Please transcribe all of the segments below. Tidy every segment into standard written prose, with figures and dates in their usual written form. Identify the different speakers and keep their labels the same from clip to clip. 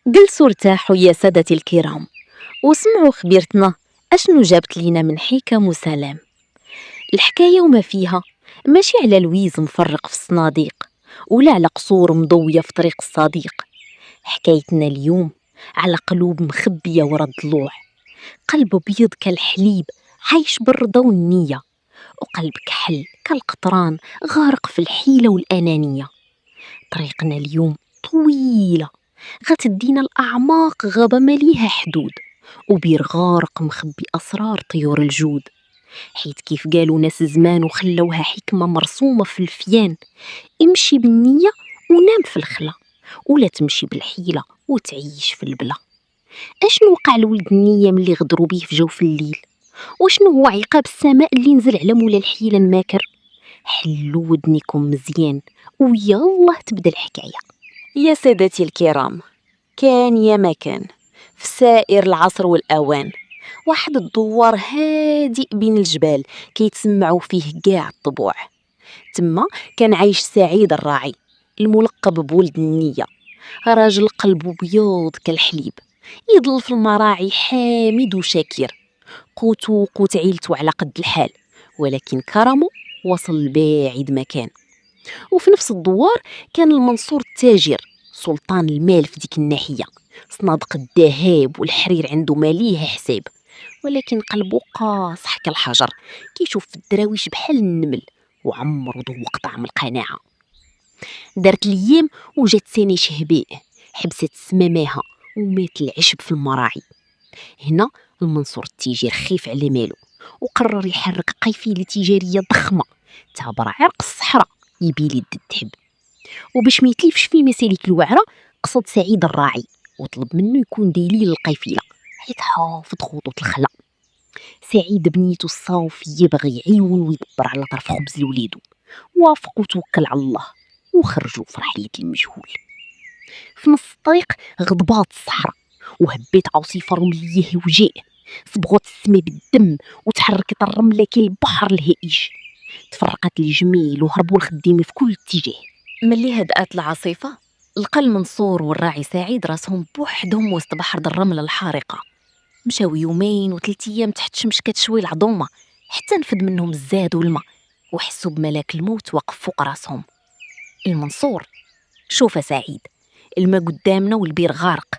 Speaker 1: جلسوا ارتاحوا يا سادتي الكرام، وسمعوا خبيرتنا أشنو جابت لينا من حكم وسلام. الحكاية وما فيها ماشي على لويز مفرق في الصناديق، ولا على قصور مضوية في طريق الصديق. حكايتنا اليوم على قلوب مخبية ورا الضلوع، قلب بيض كالحليب عايش بالرضا والنية، وقلب كحل كالقطران غارق في الحيلة والأنانية. طريقنا اليوم طويلة، غتدينا الأعماق غابة مليها حدود، وبير غارق مخبي أسرار طيور الجود. حيت كيف قالوا ناس زمان وخلوها حكمة مرسومة في الفيان: امشي بالنية ونام في الخلا، ولا تمشي بالحيلة وتعيش في البلا. اشنو وقع لولد النية ملي غدروا بيه في جوف الليل؟ وشنو هو عقاب السماء اللي نزل على مولا الحيلة الماكر؟ حلوا ودنكم مزيان ويالله تبدا الحكاية.
Speaker 2: يا سادتي الكرام، كان يا ما كان في سائر العصر والأوان واحد الدوار هادئ بين الجبال كيتسمعوا فيه كاع الطبوع. تما كان عايش سعيد الراعي الملقب بولد النية، راجل قلبه بياض كالحليب، يضل في المراعي حامد وشاكر، قوتو قوت عيلتو على قد الحال، ولكن كرمه وصل لبعيد مكان. وفي نفس الدوار كان المنصور التاجر، سلطان المال في ديك الناحية، صنادق الذهب والحرير عنده ماليه حساب، ولكن قلبه قاصح كالحجر، كيشوف في الدراويش بحال النمل، وعمر ذوق طعم القناعة. دارت الأيام وجات سنة شهباء، حبست السماماها ومات العشب في المراعي. هنا المنصور التاجر خيف على ماله، وقرر يحرك قافلة تجارية ضخمة تعبر عرق الصحراء يبي لي الذهب. وباش ما يتلفش في مسالك الوعرة قصد سعيد الراعي وطلب منه يكون دليل القافلة حيت حافظ خطوط الخلا. سعيد بنيته الصافية بغى يعيون ويدبر على طرف خبز لوليدو، وافق وتوكل على الله وخرجوا في رحلة المجهول. في نص الطريق غضبات الصحراء وهبيت عاصفة رملية هوجاء، صبغت السما بالدم وتحركت الرملة كالبحر الهائج. تفرقت الجميل وهربوا الخديمين في كل اتجاه.
Speaker 1: ملي هدأت العاصفة لقى المنصور والراعي سعيد راسهم بوحدهم وسط بحر الرمل الحارقة. مشاو يومين وثلاث ايام تحت شمس كتشوي العظومة حتى نفد منهم الزاد والماء، وحسوا بملاك الموت واقف فوق راسهم. المنصور: شوف سعيد، الماء قدامنا والبير غارق،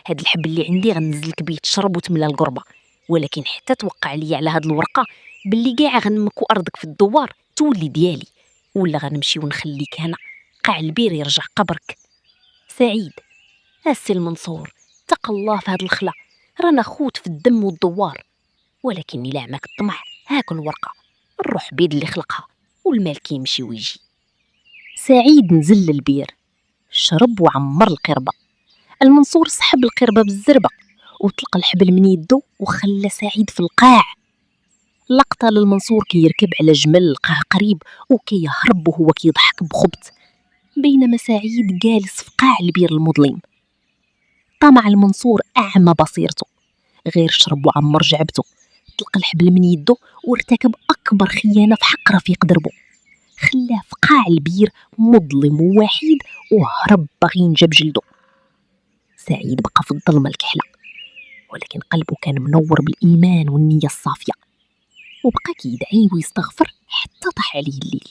Speaker 1: هاد الحب اللي عندي غنزلك بيه تشرب وتملى القربة، ولكن حتى توقع لي على هاد الورقة باللي كاع غنمكو أرضك في الدوار تولي ديالي، ولا غنمشي ونخليك هنا قاع البير يرجع قبرك. سعيد: السي المنصور، اتق الله في هاد الخلا، رانا خوت في الدم والدوار، ولكن إلا عماك الطمع هاك الورقة، الروح بيد اللي خلقها والمال كيمشي ويجي. سعيد نزل للبير، شرب وعمر القربة. المنصور سحب القربة بالزربة وطلق الحبل من يدو وخلى سعيد في القاع. لقطة للمنصور كيركب على جمل لقاه قريب وكيهرب وهو كيضحك بخبط، بينما سعيد جالس في قاع البير المظلم. طمع المنصور أعمى بصيرته، غير شرب وعمر جعبته، طلق الحبل من يدو وارتكب أكبر خيانة في حق رفيق دربه، خلاه في قاع البير مظلم ووحيد وهرب باغي ينجب جلده. سعيد بقى في الظلمة الكحلة، ولكن قلبه كان منور بالإيمان والنية الصافية، وبقى كيدعي ويستغفر حتى طاح عليه الليل.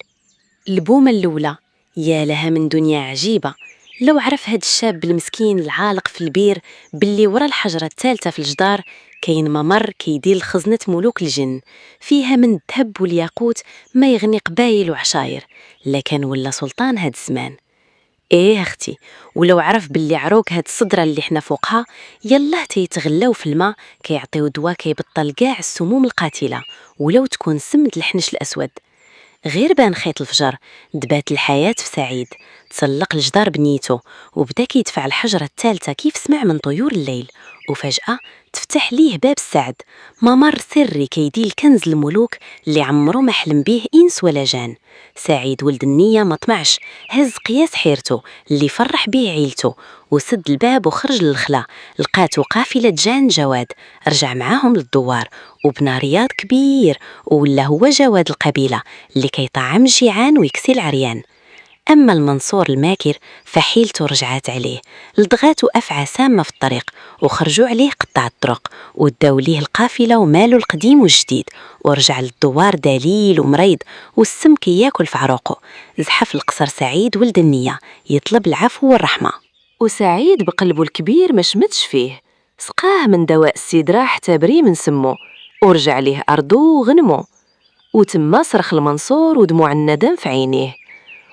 Speaker 2: البومة الأولى يا لها من دنيا عجيبة. لو عرف هاد الشاب المسكين العالق في البير باللي ورا الحجرة الثالثة في الجدار كاين ممر كيدير خزنة ملوك الجن فيها من الذهب والياقوت ما يغني قبايل وعشاير، لكن ولا سلطان هاد الزمان. ايه اختي، ولو عرف باللي عروق هاد الصدرة اللي حنا فوقها يلا تيتغلاو في الماء كيعطيو دواء كيبطل كاع السموم القاتلة، ولو تكون سمد الحنش الأسود. غير بان خيط الفجر دبات الحياة في سعيد، تسلق الجدار بنيته وبدا كيدفع الحجرة الثالثة كيف سمع من طيور الليل، وفجأة تفتح ليه باب السعد، ممر سري كيدي الكنز الملوك اللي عمرو ما حلم به إنس ولا جان. سعيد ولد النية ما طمعش، هز قياس حيرته اللي فرح به عيلته وسد الباب وخرج للخلا، لقاتو قافلة جان جواد، رجع معاهم للدوار وبنى رياض كبير ولا هو جواد القبيلة اللي كيطعم الجيعان ويكسي العريان. أما المنصور الماكر فحيلته رجعات عليه، لدغاتو أفعى سامة في الطريق وخرجوا عليه قطاع الطرق وداو ليه القافلة ومالو القديم والجديد، ورجع للدوار دليل ومريض والسم كياكل في عروقه. زحف القصر سعيد ولد النية يطلب العفو والرحمة،
Speaker 3: وسعيد بقلبه الكبير ما شمتش فيه، سقاه من دواء السدرة حتى بري من سمو ورجع ليه أرضو وغنمو. وتما صرخ المنصور ودموع الندم في عينيه،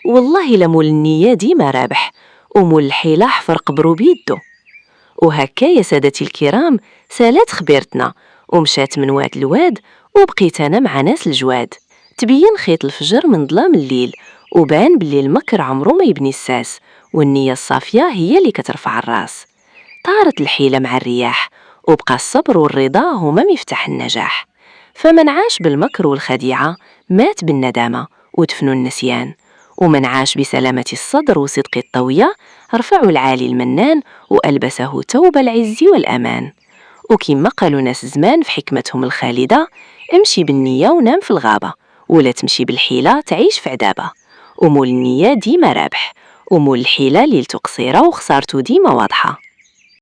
Speaker 3: والله لمول النية ديما رابح ومول الحيلة حفر قبرو بيدو. وهكا يا سادتي الكرام سالات خبيرتنا ومشات من واد لواد، وبقيت أنا مع ناس الجواد. تبين خيط الفجر من ظلام الليل، وبان باللي المكر عمرو ما يبني الساس، والنية الصافية هي اللي كترفع الراس. طارت الحيلة مع الرياح، وبقى الصبر والرضا هما مفتاح النجاح. فمن عاش بالمكر والخديعة مات بالندامة ودفنوا النسيان، ومن عاش بسلامة الصدر وصدق الطوية رفعوا العالي المنان وألبسه توب العز والأمان. وكما قالوا ناس زمان في حكمتهم الخالدة: امشي بالنية ونام في الغابة، ولا تمشي بالحيلة تعيش في عدابة. ومول النية ديما رابح، ومول الحيلة ليلته قصيرة وخسارته ديما واضحة.